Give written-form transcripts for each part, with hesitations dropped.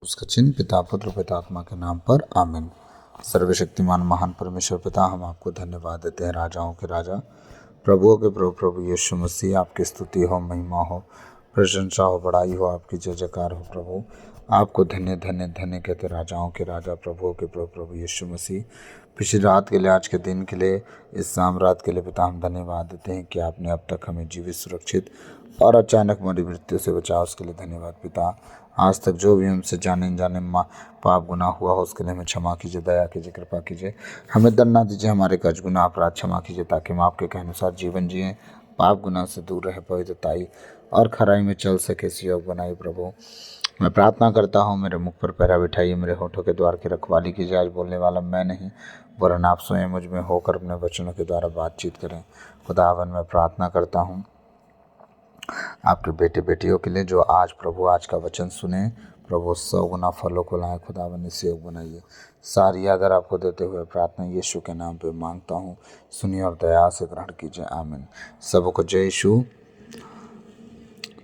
उसका चिन्ह पिता पुत्र पितात्मा के नाम पर आमीन। सर्वशक्तिमान महान परमेश्वर पिता, हम आपको धन्यवाद देते हैं। राजाओं के राजा, प्रभुओं के प्रभु, प्रभु यीशु मसीह, आपकी स्तुति हो, महिमा हो, प्रशंसा हो, बड़ाई हो, आपकी जय जयकार हो। प्रभु आपको धन्य धन्य धन्य कहते, राजाओं के राजा, प्रभुओं के प्रभु, प्रभु यीशु मसीह। पिछली रात के लिए, आज के दिन के लिए, इस शाम रात के लिए पिता हम धन्यवाद देते हैं कि आपने अब तक हमें जीवित, सुरक्षित और अचानक मरी मृत्यु से बचाया। उसके लिए धन्यवाद पिता। आज तक जो भी हमसे जाने अनजाने पाप गुनाह हुआ हो, उसके लिए हमें क्षमा कीजिए, दया कीजिए, कृपा कीजिए। हमें दंड ना दीजिए, हमारे कर्ज गुनाह अपराध क्षमा कीजिए, ताकि हम आपके कहे अनुसार जीवन जिएं, पाप गुनाह से दूर रहे, पवित्रताई और खराई में चल सके, इस योग बनाई। प्रभु मैं प्रार्थना करता हूँ, मेरे मुख पर पैरा बिठाइए, मेरे होठों के द्वार की रखवाली कीजिए। आज बोलने वाला मैं नहीं, वरन आप स्वयं मुझ में होकर अपने वचनों के द्वारा बातचीत करें। खुदावन मैं प्रार्थना करता हूँ आपके बेटे बेटियों के लिए, जो आज प्रभु आज का वचन सुने, प्रभु 100 गुना फलों को लाए। खुदावन इसे योग बनाइए। सारी आदर आपको देते हुए प्रार्थना यीशु के नाम पे मांगता हूँ, सुनिए और दया से ग्रहण कीजिए, आमीन। सबको जय यीशु।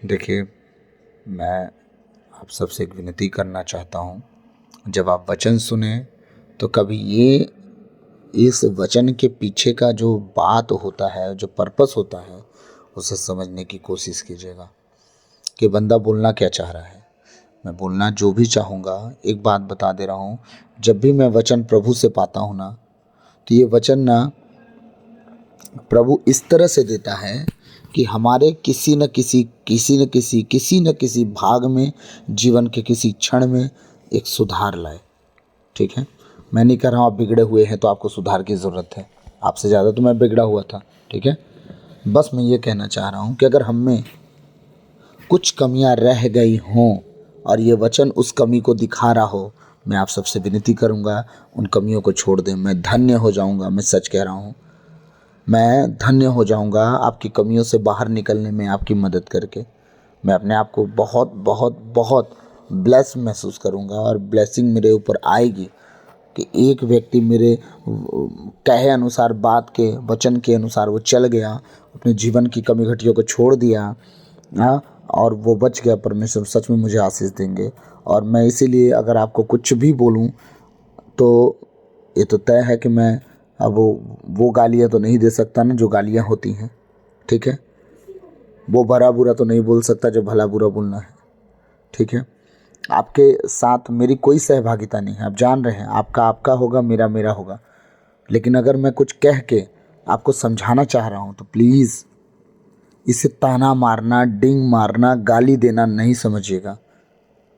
देखिए, मैं आप सबसे एक विनती करना चाहता हूँ, जब आप वचन सुने तो कभी ये इस वचन के पीछे का जो बात होता है, जो पर्पस होता है, उसे समझने की कोशिश कीजिएगा कि बंदा बोलना क्या चाह रहा है। मैं बोलना जो भी चाहूँगा, एक बात बता दे रहा हूँ, जब भी मैं वचन प्रभु से पाता हूँ ना, तो ये वचन ना प्रभु इस तरह से देता है कि हमारे किसी न किसी भाग में, जीवन के किसी क्षण में एक सुधार लाए। ठीक है, मैं नहीं कह रहा हूँ आप बिगड़े हुए हैं तो आपको सुधार की ज़रूरत है, आपसे ज़्यादा तो मैं बिगड़ा हुआ था। ठीक है, बस मैं ये कहना चाह रहा हूँ कि अगर हम में कुछ कमियां रह गई हों और ये वचन उस कमी को दिखा रहा हो, मैं आप सबसे विनती करूँगा उन कमियों को छोड़ दें। मैं धन्य हो जाऊँगा, मैं सच कह रहा हूँ, मैं धन्य हो जाऊँगा आपकी कमियों से बाहर निकलने में आपकी मदद करके। मैं अपने आप को बहुत बहुत बहुत ब्लेस महसूस करूँगा और ब्लेसिंग मेरे ऊपर आएगी कि एक व्यक्ति मेरे कहे अनुसार, बात के वचन के अनुसार वो चल गया, अपने जीवन की कमी घटियों को छोड़ दिया, और वो बच गया। परमेश्वर सच में मुझे आशीष देंगे। और मैं इसीलिए अगर आपको कुछ भी बोलूं तो ये तो तय है कि मैं अब वो गालियाँ तो नहीं दे सकता ना जो गालियाँ होती हैं। ठीक है, वो भला बुरा तो नहीं बोल सकता जो भला बुरा बोलना है। ठीक है, आपके साथ मेरी कोई सहभागिता नहीं है, आप जान रहे हैं, आपका आपका होगा, मेरा मेरा होगा। लेकिन अगर मैं कुछ कह के आपको समझाना चाह रहा हूँ तो प्लीज़ इसे ताना मारना, डिंग मारना, गाली देना नहीं समझिएगा।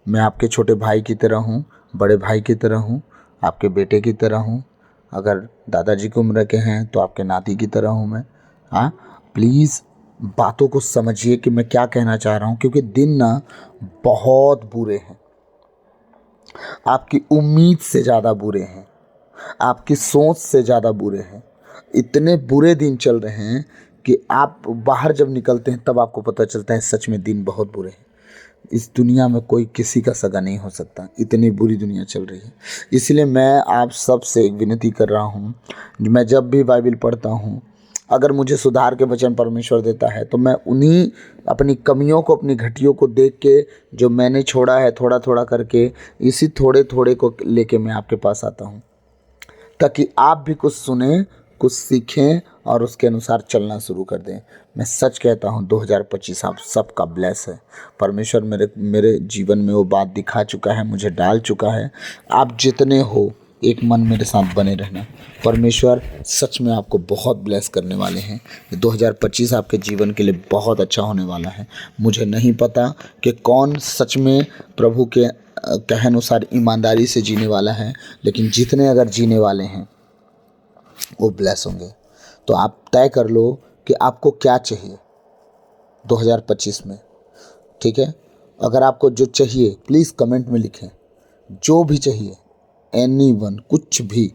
मैं आपके छोटे भाई की तरह हूँ, बड़े भाई की तरह हूँ, आपके बेटे की तरह हूँ। अगर दादाजी की उम्र के हैं तो आपके नाती की तरह हूँ मैं। हाँ, प्लीज़ बातों को समझिए कि मैं क्या कहना चाह रहा हूँ, क्योंकि दिन ना बहुत बुरे हैं, आपकी उम्मीद से ज़्यादा बुरे हैं, आपकी सोच से ज़्यादा बुरे हैं। इतने बुरे दिन चल रहे हैं कि आप बाहर जब निकलते हैं तब आपको पता चलता है सच में दिन बहुत बुरे हैं। इस दुनिया में कोई किसी का सगा नहीं हो सकता, इतनी बुरी दुनिया चल रही है। इसलिए मैं आप सब से एक विनती कर रहा हूँ, मैं जब भी बाइबल पढ़ता हूँ, अगर मुझे सुधार के वचन परमेश्वर देता है तो मैं उन्हीं अपनी कमियों को, अपनी घटियों को देख के, जो मैंने छोड़ा है थोड़ा थोड़ा करके, इसी थोड़े थोड़े को लेके मैं आपके पास आता हूँ, ताकि आप भी कुछ सुने, कुछ सीखें और उसके अनुसार चलना शुरू कर दें। मैं सच कहता हूँ 2025 आप सबका ब्लेस है। परमेश्वर मेरे जीवन में वो बात दिखा चुका है, मुझे डाल चुका है। आप जितने हो एक मन मेरे साथ बने रहना, परमेश्वर सच में आपको बहुत ब्लेस करने वाले हैं। 2025 आपके जीवन के लिए बहुत अच्छा होने वाला है। मुझे नहीं पता कि कौन सच में प्रभु के कहे अनुसार ईमानदारी से जीने वाला है, लेकिन जितने अगर जीने वाले हैं वो ब्लेस होंगे। तो आप तय कर लो कि आपको क्या चाहिए 2025 में। ठीक है, अगर आपको जो चाहिए प्लीज़ कमेंट में लिखें, जो भी चाहिए, एनीवन, कुछ भी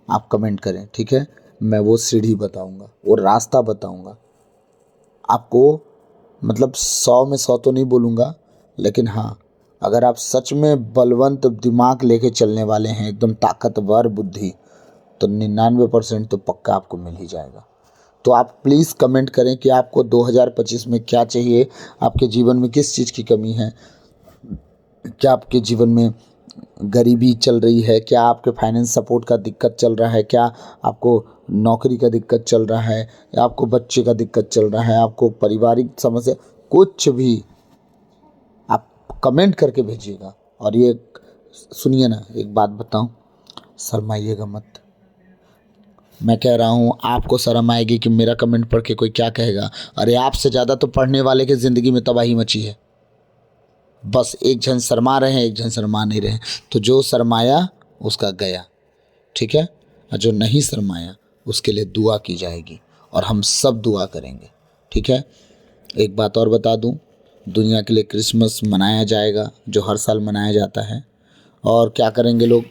आप कमेंट करें। ठीक है, मैं वो सीढ़ी बताऊंगा, वो रास्ता बताऊंगा आपको। मतलब 100 में 100 तो नहीं बोलूँगा, लेकिन हाँ, अगर आप सच में बलवंत दिमाग लेके चलने वाले हैं, एकदम ताकतवर बुद्धि, तो 99% तो पक्का आपको मिल ही जाएगा। तो आप प्लीज़ कमेंट करें कि आपको 2025 में क्या चाहिए, आपके जीवन में किस चीज़ की कमी है, क्या आपके जीवन में गरीबी चल रही है, क्या आपके फाइनेंस सपोर्ट का दिक्कत चल रहा है, क्या आपको नौकरी का दिक्कत चल रहा है, या आपको बच्चे का दिक्कत चल रहा है, आपको पारिवारिक समस्या, कुछ भी आप कमेंट करके भेजिएगा। और ये सुनिए ना, एक बात बताऊं, शर्माइएगा मत। मैं कह रहा हूँ आपको शर्म आएगी कि मेरा कमेंट पढ़ के कोई क्या कहेगा। अरे आपसे ज़्यादा तो पढ़ने वाले की ज़िंदगी में तबाही मची है। बस एक जन शर्मा रहे हैं, एक जन शर्मा नहीं रहे। तो जो शर्माया उसका गया, ठीक है। और जो नहीं शर्माया उसके लिए दुआ की जाएगी, और हम सब दुआ करेंगे, ठीक है। एक बात और बता दूं, दुनिया के लिए क्रिसमस मनाया जाएगा, जो हर साल मनाया जाता है। और क्या करेंगे लोग,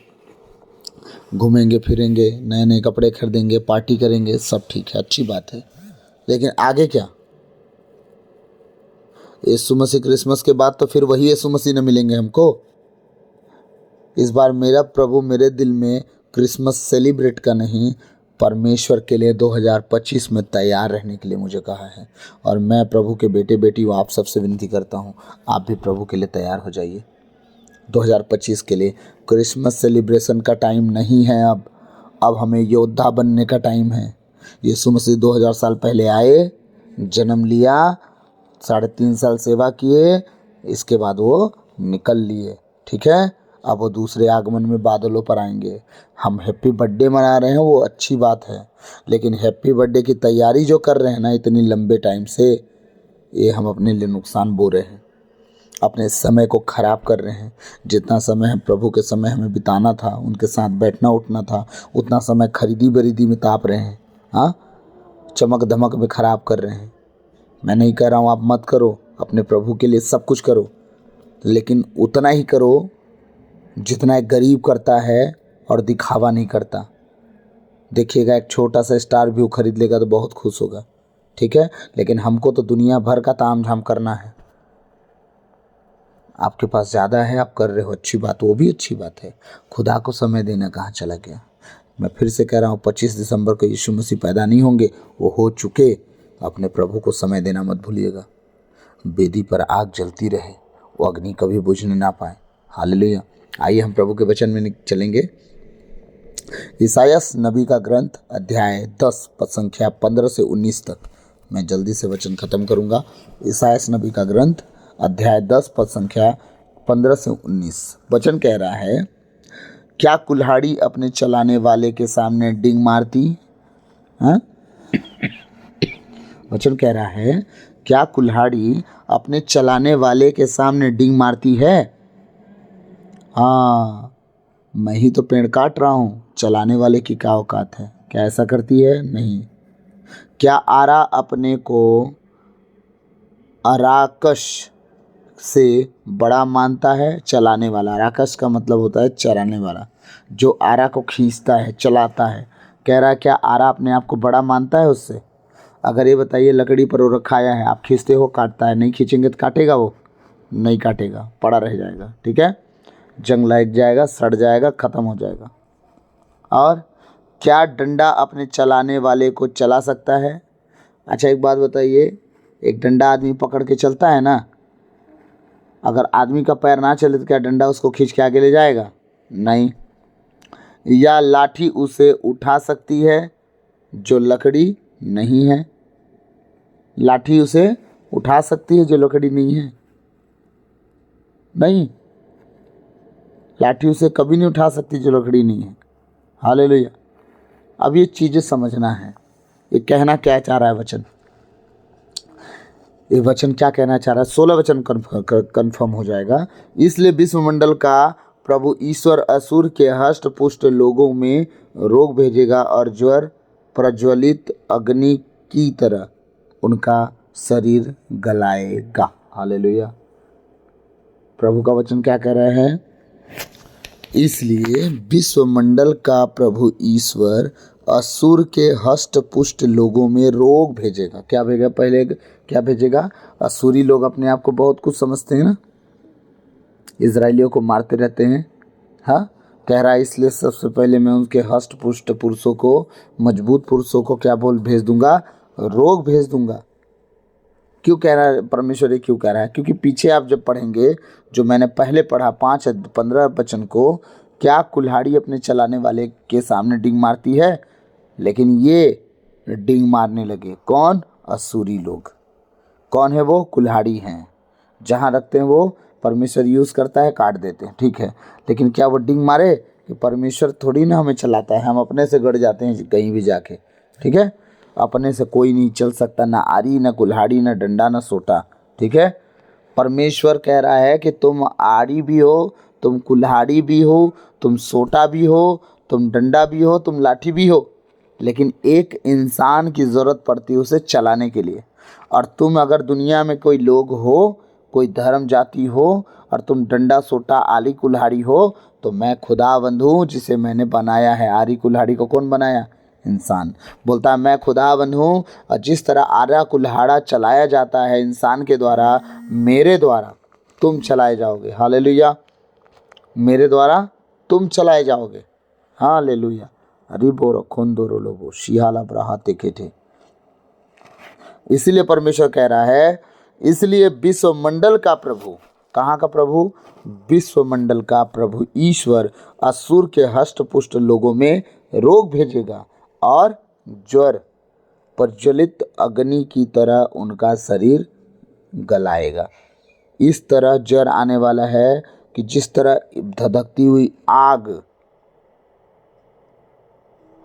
घूमेंगे फिरेंगे, नए नए कपड़े खरीदेंगे, पार्टी करेंगे, सब ठीक है, अच्छी बात है। लेकिन आगे क्या? यीशु मसीह क्रिसमस के बाद तो फिर वही यीशु मसीह न मिलेंगे हमको। इस बार मेरा प्रभु मेरे दिल में क्रिसमस सेलिब्रेट का नहीं, परमेश्वर के लिए 2025 में तैयार रहने के लिए मुझे कहा है। और मैं प्रभु के बेटे बेटी हूँ, आप सबसे विनती करता हूँ, आप भी प्रभु के लिए तैयार हो जाइए। 2025 के लिए क्रिसमस सेलिब्रेशन का टाइम नहीं है अब हमें योद्धा बनने का टाइम है। यीशु मसीह 2000 साल पहले आए, जन्म लिया, 3.5 साल सेवा किए, इसके बाद वो निकल लिए, ठीक है। अब वो दूसरे आगमन में बादलों पर आएंगे। हम हैप्पी बर्थडे मना रहे हैं, वो अच्छी बात है, लेकिन हैप्पी बर्थडे की तैयारी जो कर रहे हैं ना इतनी लंबे टाइम से, ये हम अपने लिए नुकसान बो रहे हैं, अपने समय को ख़राब कर रहे हैं। जितना समय हम प्रभु के समय हमें बिताना था, उनके साथ बैठना उठना था, उतना समय खरीदी बरीदी में ताप रहे हैं, हाँ, चमक धमक में ख़राब कर रहे हैं। मैं नहीं कह रहा हूँ आप मत करो, अपने प्रभु के लिए सब कुछ करो, लेकिन उतना ही करो जितना एक गरीब करता है और दिखावा नहीं करता। देखिएगा, एक छोटा सा स्टार व्यू खरीद लेगा तो बहुत खुश होगा, ठीक है। लेकिन हमको तो दुनिया भर का ताम झाम करना है। आपके पास ज़्यादा है, आप कर रहे हो, अच्छी बात, वो भी अच्छी बात है। खुदा को समय देना कहाँ चला गया। मैं फिर से कह रहा हूँ, 25 दिसंबर को यीशु मसीह पैदा नहीं होंगे, वो हो चुके। अपने प्रभु को समय देना मत भूलिएगा। वेदी पर आग जलती रहे, वो अग्नि कभी बुझने ना पाए। हालेलुया। आइए हम प्रभु के वचन में चलेंगे। ईसाया नबी का ग्रंथ अध्याय 10 पद संख्या 15 से 19 तक। मैं जल्दी से वचन ख़त्म करूँगा। ईसाया नबी का ग्रंथ अध्याय 10 पद संख्या 15 से 19 वचन कह रहा है, क्या कुल्हाड़ी अपने चलाने वाले के सामने डिंग मारती? हाँ, वचन कह रहा है, क्या कुल्हाड़ी अपने चलाने वाले के सामने डिंग मारती है? हाँ, मैं ही तो पेड़ काट रहा हूँ, चलाने वाले की क्या औकात है? क्या ऐसा करती है? नहीं। क्या आरा अपने को अराकश से बड़ा मानता है? चलाने वाला, अराकश का मतलब होता है चराने वाला, जो आरा को खींचता है, चलाता है। कह रहा है क्या आरा अपने आप को बड़ा मानता है उससे? अगर ये बताइए, लकड़ी पर वो रखाया है, आप खींचते हो, काटता है, नहीं खींचेंगे तो काटेगा? वो नहीं काटेगा, पड़ा रह जाएगा, ठीक है। जंग लग जाएगा, सड़ जाएगा, ख़त्म हो जाएगा। और क्या डंडा अपने चलाने वाले को चला सकता है? अच्छा एक बात बताइए, एक डंडा आदमी पकड़ के चलता है ना, अगर आदमी का पैर ना चले तो क्या डंडा उसको खींच के आगे ले जाएगा? नहीं। या लाठी उसे उठा सकती है जो लकड़ी नहीं है? लाठी उसे उठा सकती है जो लकड़ी नहीं है? नहीं, लाठी उसे कभी नहीं उठा सकती जो लकड़ी नहीं है। हालेलुया। अब ये चीज़ें समझना है, ये कहना क्या चाह रहा है वचन, ये वचन क्या कहना चाह रहा है। 16 वचन कन्फर्म हो जाएगा। इसलिए विश्वमंडल का प्रभु ईश्वर असुर के हष्ट पुष्ट लोगों में रोग भेजेगा और ज्वर प्रज्वलित अग्नि की तरह उनका शरीर गलाएगा। हालेलुया। प्रभु का वचन क्या कह रहा है? इसलिए विश्वमंडल का प्रभु ईश्वर असुर के हष्ट पुष्ट लोगों में रोग भेजेगा। क्या भेजेगा? पहले क्या भेजेगा? असुरी लोग अपने आप को बहुत कुछ समझते हैं ना, इजराइलियों को मारते रहते हैं। हाँ, कह रहा है इसलिए सबसे पहले मैं उनके हष्ट पुष्ट पुरुषों को, मजबूत पुरुषों को क्या भेज दूंगा? रोग भेज दूंगा। क्यों कह रहा है परमेश्वर, ये क्यों कह रहा है? क्योंकि पीछे आप जब पढ़ेंगे, जो मैंने पहले पढ़ा 5-15 वचन को, क्या कुल्हाड़ी अपने चलाने वाले के सामने डिंग मारती है? लेकिन ये डिंग मारने लगे। कौन? असूरी लोग। कौन है वो? कुल्हाड़ी हैं। जहाँ रखते हैं वो परमेश्वर यूज़ करता है, काट देते हैं, ठीक है। लेकिन क्या वो डिंग मारे? कि परमेश्वर थोड़ी ना हमें चलाता है, हम अपने से गड़ जाते हैं कहीं भी जाके, ठीक है। अपने से कोई नहीं चल सकता, ना आरी, ना कुल्हाड़ी, ना डंडा, ना सोटा, ठीक है। परमेश्वर कह रहा है कि तुम आरी भी हो, तुम कुल्हाड़ी भी हो, तुम सोटा भी हो, तुम डंडा भी हो, तुम लाठी भी हो, लेकिन एक इंसान की ज़रूरत पड़ती है उसे चलाने के लिए। और तुम अगर दुनिया में कोई लोग हो, कोई धर्म जाति हो, और तुम डंडा सोटा आली कुल्हाड़ी हो, तो मैं खुदावंद हूँ जिसे मैंने बनाया है। आरी कुल्हाड़ी को कौन बनाया? इंसान। बोलता है मैं खुदावंद हूँ, और जिस तरह आरा कुल्हाड़ा चलाया जाता है इंसान के द्वारा, मेरे द्वारा तुम चलाए जाओगे। हालेलुया। मेरे द्वारा तुम चलाए जाओगे। हालेलुया। रिबो रखोंदो रोलोबो शिहाला ब्राहा तेकेटे। इसीलिए परमेश्वर कह रहा है, इसलिए विश्वमंडल का प्रभु, कहाँ का प्रभु? विश्वमंडल का प्रभु ईश्वर असुर के हष्ट पुष्ट लोगों में रोग भेजेगा और ज्वर प्रज्वलित अग्नि की तरह उनका शरीर गलाएगा। इस तरह ज्वर आने वाला है कि जिस तरह धधकती हुई आग,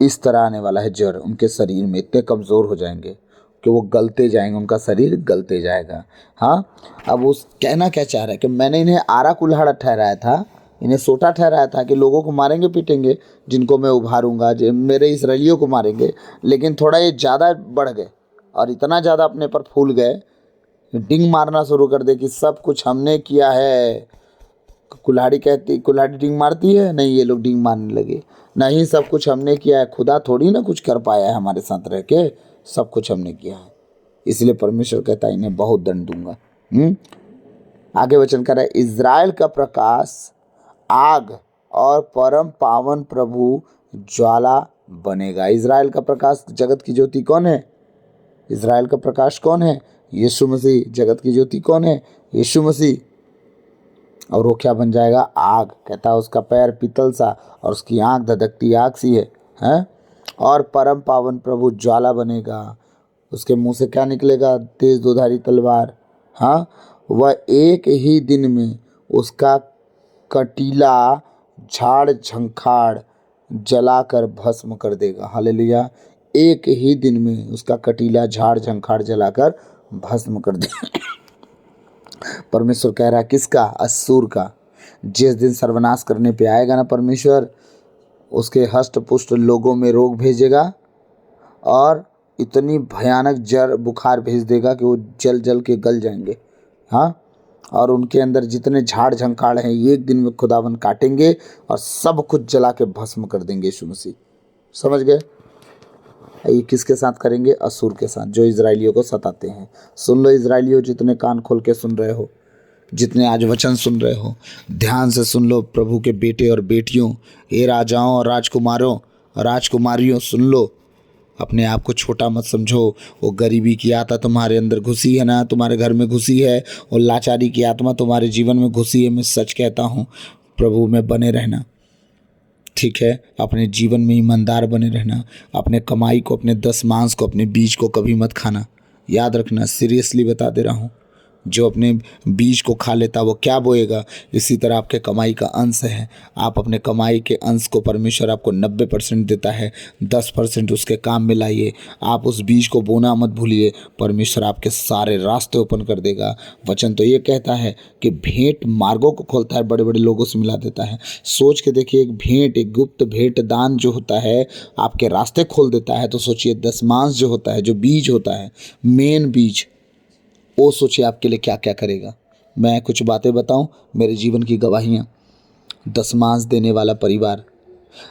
इस तरह आने वाला है ज्वर। उनके शरीर में इतने कमज़ोर हो जाएंगे कि वो गलते जाएंगे, उनका शरीर गलते जाएगा। हाँ, अब उस कहना क्या चाह रहा है कि मैंने इन्हें आरा कुल्हाड़ा ठहराया था, इन्हें सोटा ठहराया था कि लोगों को मारेंगे पीटेंगे, जिनको मैं उभारूंगा, मेरे इसराइलियों को मारेंगे। लेकिन थोड़ा ये ज़्यादा बढ़ गए और इतना ज़्यादा अपने पर फूल गए, डिंग मारना शुरू कर दे कि सब कुछ हमने किया है। कुल्हाड़ी कहती, कुल्हाड़ी डिंग मारती है? नहीं, ये लोग डिंग मारने लगे। नहीं, सब कुछ हमने किया है। खुदा थोड़ी ना कुछ कर पाया है हमारे साथ रह के, सब कुछ हमने किया है। इसलिए परमेश्वर कहता है इन्हें बहुत दंड दूंगा। आगे वचन कर रहा है, इज़राइल का प्रकाश आग और परम पावन प्रभु ज्वाला बनेगा। इज़राइल का प्रकाश, जगत की ज्योति कौन है? इज़राइल का प्रकाश कौन है? यीशु मसीह। जगत की ज्योति कौन है? यीशु मसीह। और वो क्या बन जाएगा? आग। कहता है उसका पैर पीतल सा और उसकी आँख धधकती आग सी है, हैं? और परम पावन प्रभु ज्वाला बनेगा। उसके मुंह से क्या निकलेगा? तेज दोधारी तलवार। हाँ, वह एक ही दिन में उसका कटीला झाड़ झंखाड़ जलाकर भस्म कर देगा। हालेलुया। एक ही दिन में उसका कटीला झाड़ झंखाड़ जलाकर भस्म कर देगा। परमेश्वर कह रहा है किसका? असूर का। जिस दिन सर्वनाश करने पे आएगा ना परमेश्वर, उसके हष्ट पुष्ट लोगों में रोग भेजेगा और इतनी भयानक जर बुखार भेज देगा कि वो जल जल के गल जाएंगे। हाँ, और उनके अंदर जितने झाड़ झंखाड़ हैं एक दिन में खुदावन काटेंगे और सब कुछ जला के भस्म कर देंगे यीशु मसीह। समझ गए? ये किसके साथ करेंगे? असूर के साथ, जो इजराइलियों को सताते हैं। सुन लो इजराइलियों, जितने कान खोल के सुन रहे हो, जितने आज वचन सुन रहे हो, ध्यान से सुन लो। प्रभु के बेटे और बेटियों, हे राजाओं और राजकुमारों और राजकुमारियों, सुन लो। अपने आप को छोटा मत समझो। वो गरीबी की आत्मा तुम्हारे अंदर घुसी है ना, तुम्हारे घर में घुसी है, और लाचारी की आत्मा तुम्हारे जीवन में घुसी है। मैं सच कहता हूँ, प्रभु में बने रहना, ठीक है। अपने जीवन में ईमानदार बने रहना। अपने कमाई को, अपने दशमांश को, अपने बीज को कभी मत खाना। याद रखना, सीरियसली बता दे रहा हूँ। जो अपने बीज को खा लेता वो क्या बोएगा? इसी तरह आपके कमाई का अंश है। आप अपने कमाई के अंश को, परमेश्वर आपको 90% देता है, 10% उसके काम में लाइए। आप उस बीज को बोना मत भूलिए, परमेश्वर आपके सारे रास्ते ओपन कर देगा। वचन तो ये कहता है कि भेंट मार्गों को खोलता है, बड़े बड़े लोगों से मिला देता है। सोच के देखिए, एक भेंट, एक गुप्त भेंट दान जो होता है आपके रास्ते खोल देता है। तो सोचिए दशमांश जो होता है, जो बीज होता है, मेन बीज, वो सोचिए आपके लिए क्या क्या करेगा। मैं कुछ बातें बताऊं, मेरे जीवन की गवाहियां। दशमांश देने वाला परिवार,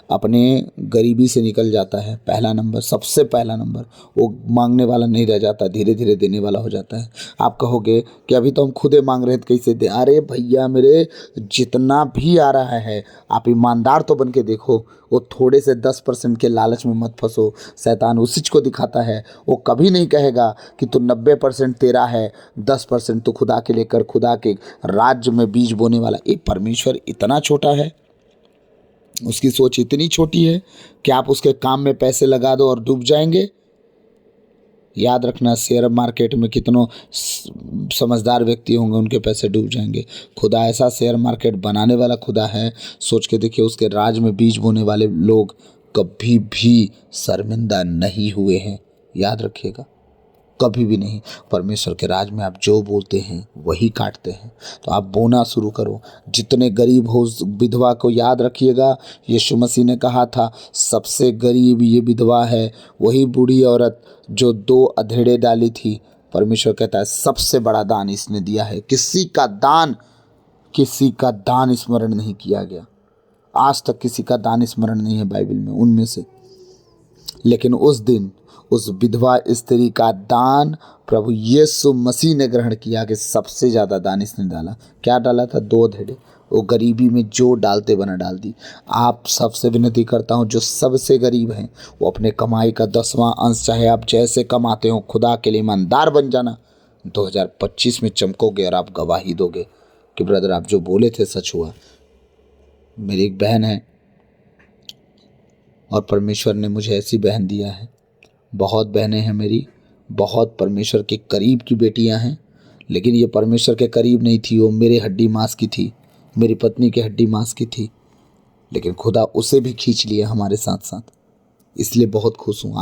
अपने गरीबी से निकल जाता है। पहला नंबर, सबसे पहला नंबर, वो मांगने वाला नहीं रह जाता, धीरे धीरे देने वाला हो जाता है। आप कहोगे कि अभी तो हम खुदे मांग रहे थे, कैसे दे? अरे भैया मेरे, जितना भी आ रहा है आप ईमानदार तो बन के देखो। वो थोड़े से 10% के लालच में मत फंसो। शैतान उसी को दिखाता है। वो कभी नहीं कहेगा कि तू 90% तेरा है, 10% तू खुदा के लेकर खुदा के राज्य में बीज बोने वाला। ये परमेश्वर इतना छोटा है, उसकी सोच इतनी छोटी है कि आप उसके काम में पैसे लगा दो और डूब जाएंगे। याद रखना, शेयर मार्केट में कितनों समझदार व्यक्ति होंगे, उनके पैसे डूब जाएंगे। खुदा ऐसा शेयर मार्केट बनाने वाला खुदा है, सोच के देखिए, उसके राज में बीज बोने वाले लोग कभी भी शर्मिंदा नहीं हुए हैं। याद रखिएगा, कभी भी नहीं। परमेश्वर के राज में आप जो बोलते हैं वही काटते हैं। तो आप बोना शुरू करो। जितने गरीब हो, उस विधवा को याद रखिएगा। यीशु मसीह ने कहा था, सबसे गरीब ये विधवा है, वही बूढ़ी औरत जो 2 अधेड़े डाली थी। परमेश्वर कहता है सबसे बड़ा दान इसने दिया है। किसी का दान स्मरण नहीं किया गया। आज तक किसी का दान स्मरण नहीं है बाइबल में उनमें से। लेकिन उस दिन उस विधवा स्त्री का दान प्रभु यीशु मसीह ने ग्रहण किया कि सबसे ज़्यादा दान इसने डाला। क्या डाला था? 2 अधेड़े। वो गरीबी में जो डालते बना डाल दी। आप सबसे विनती करता हूँ, जो सबसे गरीब हैं, वो अपने कमाई का 10वां अंश, चाहे आप जैसे कमाते हो, खुदा के लिए ईमानदार बन जाना। 2025 में चमकोगे और आप गवाही दोगे कि ब्रदर आप जो बोले थे सच हुआ। मेरी एक बहन है और परमेश्वर ने मुझे ऐसी बहन दिया है। बहुत बहनें हैं मेरी, बहुत परमेश्वर के करीब की बेटियां हैं, लेकिन ये परमेश्वर के करीब नहीं थी। वो मेरे हड्डी मांस की थी, मेरी पत्नी के हड्डी मांस की थी, लेकिन खुदा उसे भी खींच लिया हमारे साथ साथ। इसलिए बहुत खुश हूँ।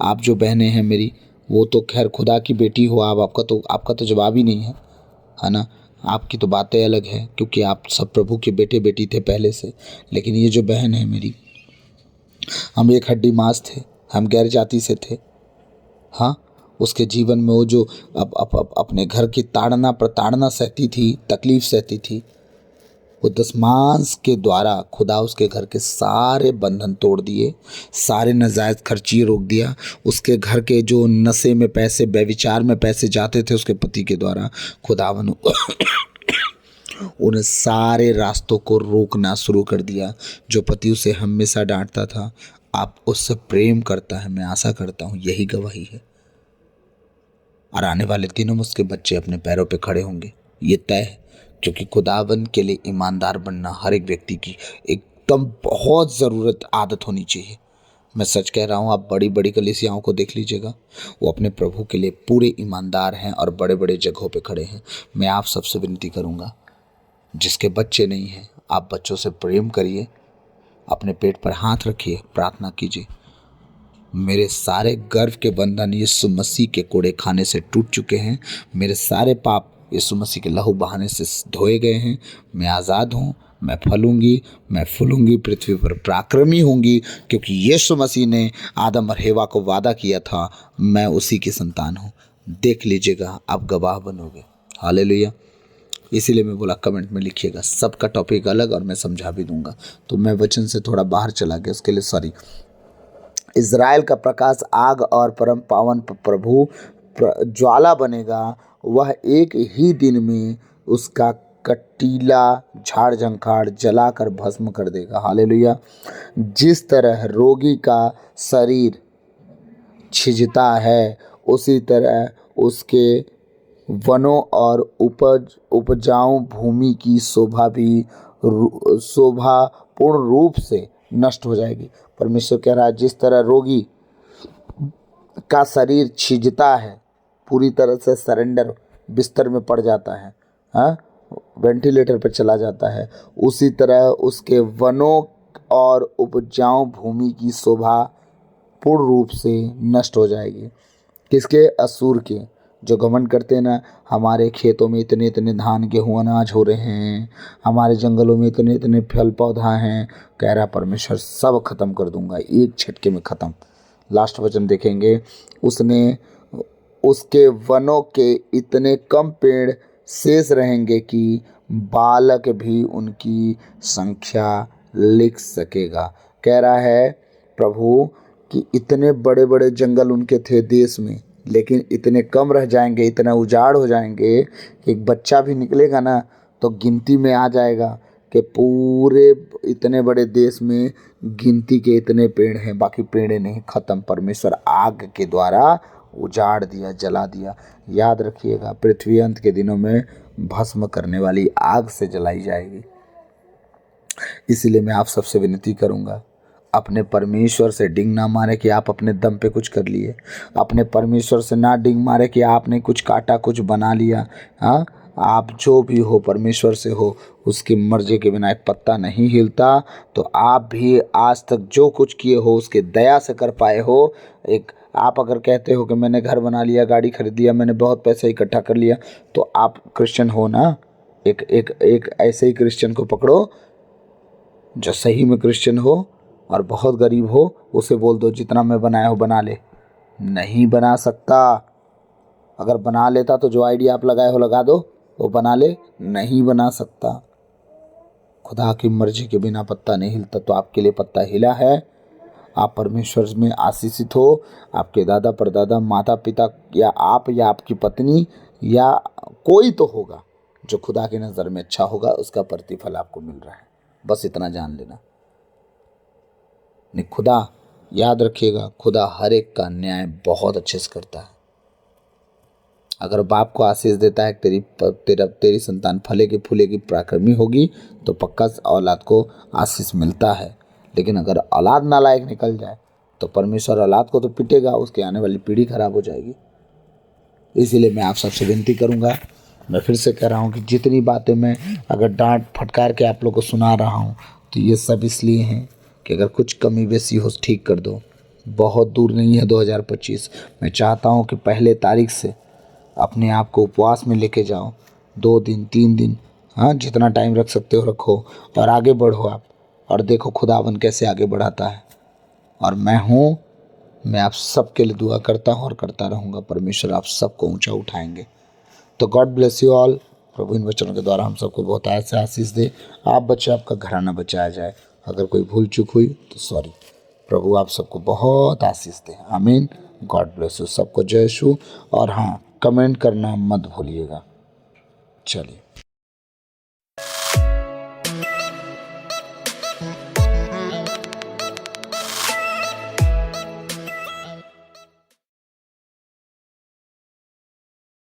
आप जो बहनें हैं मेरी, वो तो खैर खुदा की बेटी हो आप, आपका तो जवाब ही नहीं है ना। आपकी तो बातें अलग है, क्योंकि आप सब प्रभु के बेटे बेटी थे पहले से। लेकिन ये जो बहन है मेरी, हम एक हड्डी मांस थे, हम गैर जाति से थे। हाँ, उसके जीवन में वो जो अब अपने घर की ताड़ना प्रताड़ना सहती थी, तकलीफ सहती थी, वो 10 मांस के द्वारा खुदा उसके घर के सारे बंधन तोड़ दिए, सारे नाजायज़ खर्ची रोक दिया। उसके घर के जो नशे में पैसे, व्यभिचार में पैसे जाते थे उसके पति के द्वारा, खुदावन उन्हें सारे रास्तों को रोकना शुरू कर दिया। जो पति उसे हमेशा डांटता था, आप उससे प्रेम करता है। मैं आशा करता हूँ यही गवाही है, और आने वाले दिनों में उसके बच्चे अपने पैरों पे खड़े होंगे, ये तय है। क्योंकि खुदाबंद के लिए ईमानदार बनना हर एक व्यक्ति की एकदम बहुत ज़रूरत आदत होनी चाहिए। मैं सच कह रहा हूँ, आप बड़ी बड़ी कलीसियाओं को देख लीजिएगा, वो अपने प्रभु के लिए पूरे ईमानदार हैं और बड़े बड़े जगहों पे खड़े हैं। मैं आप सबसे विनती करूँगा, जिसके बच्चे नहीं हैं, आप बच्चों से प्रेम करिए, अपने पेट पर हाथ रखिए, प्रार्थना कीजिए। मेरे सारे गर्व के बंधन यीशु मसीह के कोड़े खाने से टूट चुके हैं। मेरे सारे पाप यीशु मसीह के लहू बहाने से धोए गए हैं। मैं आज़ाद हूँ, मैं फलूंगी, मैं फूलूंगी, पृथ्वी पर पराक्रमी होंगी, क्योंकि यीशु मसीह ने आदम और हेवा को वादा किया था, मैं उसी की संतान हूँ। देख लीजिएगा, आप गवाह बनोगे। हालेलुया। इसीलिए मैं बोला कमेंट में लिखिएगा। सबका टॉपिक अलग और मैं समझा भी दूंगा। तो मैं वचन से थोड़ा बाहर चला गया, उसके लिए सॉरी। इज़राइल का प्रकाश आग और परम पावन प्रभु ज्वाला बनेगा। वह एक ही दिन में उसका कटीला झाड़ झंखाड़ जलाकर भस्म कर देगा। हालेलुया। जिस तरह रोगी का शरीर छिजता है, उसी तरह उसके वनों और उपजाऊ भूमि की शोभा भी शोभा पूर्ण रूप से नष्ट हो जाएगी। परमेश्वर कह रहा है, जिस तरह रोगी का शरीर छिजता है, पूरी तरह से सरेंडर बिस्तर में पड़ जाता है, हाँ, वेंटिलेटर पर चला जाता है, उसी तरह उसके वनों और उपजाऊ भूमि की शोभा पूर्ण रूप से नष्ट हो जाएगी। किसके? असूर के, जो घमंड करते हैं ना, हमारे खेतों में इतने इतने धान गेहूँ अनाज हो रहे हैं, हमारे जंगलों में इतने इतने फल पौधा हैं। कह रहा परमेश्वर सब खत्म कर दूंगा, एक झटके में खत्म। लास्ट वचन देखेंगे, उसके वनों के इतने कम पेड़ शेष रहेंगे कि बालक भी उनकी संख्या लिख सकेगा। कह रहा है प्रभु कि इतने बड़े बड़े जंगल उनके थे देश में, लेकिन इतने कम रह जाएंगे, इतना उजाड़ हो जाएंगे कि एक बच्चा भी निकलेगा ना तो गिनती में आ जाएगा कि पूरे इतने बड़े देश में गिनती के इतने पेड़ हैं, बाकी पेड़ नहीं, ख़त्म। परमेश्वर आग के द्वारा उजाड़ दिया, जला दिया। याद रखिएगा, पृथ्वी अंत के दिनों में भस्म करने वाली आग से जलाई जाएगी। इसीलिए मैं आप सबसे विनती करूंगा, अपने परमेश्वर से डिंग ना मारे कि आप अपने दम पे कुछ कर लिए। अपने परमेश्वर से ना डिंग मारे कि आपने कुछ काटा, कुछ बना लिया। हाँ, आप जो भी हो परमेश्वर से हो, उसकी मर्जी के बिना एक पत्ता नहीं हिलता। तो आप भी आज तक जो कुछ किए हो उसके दया से कर पाए हो। एक आप अगर कहते हो कि मैंने घर बना लिया, गाड़ी खरीद लिया, मैंने बहुत पैसा इकट्ठा कर लिया, तो आप क्रिश्चियन हो ना। एक ऐसे ही क्रिश्चियन को पकड़ो जो सही में क्रिश्चियन हो और बहुत गरीब हो, उसे बोल दो जितना मैं बनाया हो बना ले। नहीं बना सकता। अगर बना लेता तो जो आइडिया आप लगाए हो लगा दो, वो बना ले। नहीं बना सकता। खुदा की मर्जी के बिना पत्ता नहीं हिलता, तो आपके लिए पत्ता हिला है। आप परमेश्वर में आशीषित हो। आपके दादा परदादा, माता पिता, या आप या आपकी पत्नी या कोई तो होगा जो खुदा की नज़र में अच्छा होगा, उसका प्रतिफल आपको मिल रहा है। बस इतना जान लेना। नहीं, खुदा याद रखिएगा, खुदा हर एक का न्याय बहुत अच्छे से करता है। अगर बाप को आशीष देता है तेरी संतान फलेगी फूलेगी पराक्रमी होगी, तो पक्का औलाद को आशीष मिलता है। लेकिन अगर औलाद नालायक निकल जाए तो परमेश्वर औलाद को तो पिटेगा, उसकी आने वाली पीढ़ी खराब हो जाएगी। इसीलिए मैं आप सबसे विनती करूंगा, मैं फिर से कह रहा हूं कि जितनी बातें मैं अगर डांट फटकार के आप लोग को सुना रहा हूं, तो ये सब इसलिए हैं कि अगर कुछ कमी बेसी हो ठीक कर दो। बहुत दूर नहीं है 2025। मैं चाहता हूं कि पहले तारीख से अपने आप को उपवास में लेके जाओ, 2 दिन 3 दिन, हाँ जितना टाइम रख सकते हो रखो, और आगे बढ़ो आप, और देखो खुदावन कैसे आगे बढ़ाता है। और मैं आप सबके लिए दुआ करता हूँ और करता रहूँगा। परमेश्वर आप सबको ऊंचा उठाएंगे। तो गॉड ब्लेस यू ऑल। प्रभु इन वचनों के द्वारा हम सबको बहुत ऐसे आशीष दे। आप बच्चे, आपका घराना बचाया जाए। अगर कोई भूल चूक हुई तो सॉरी। प्रभु आप सबको बहुत आशीष दे। आमीन। God bless you. सबको जय यीशु। और हाँ, कमेंट करना मत भूलिएगा। चलिए।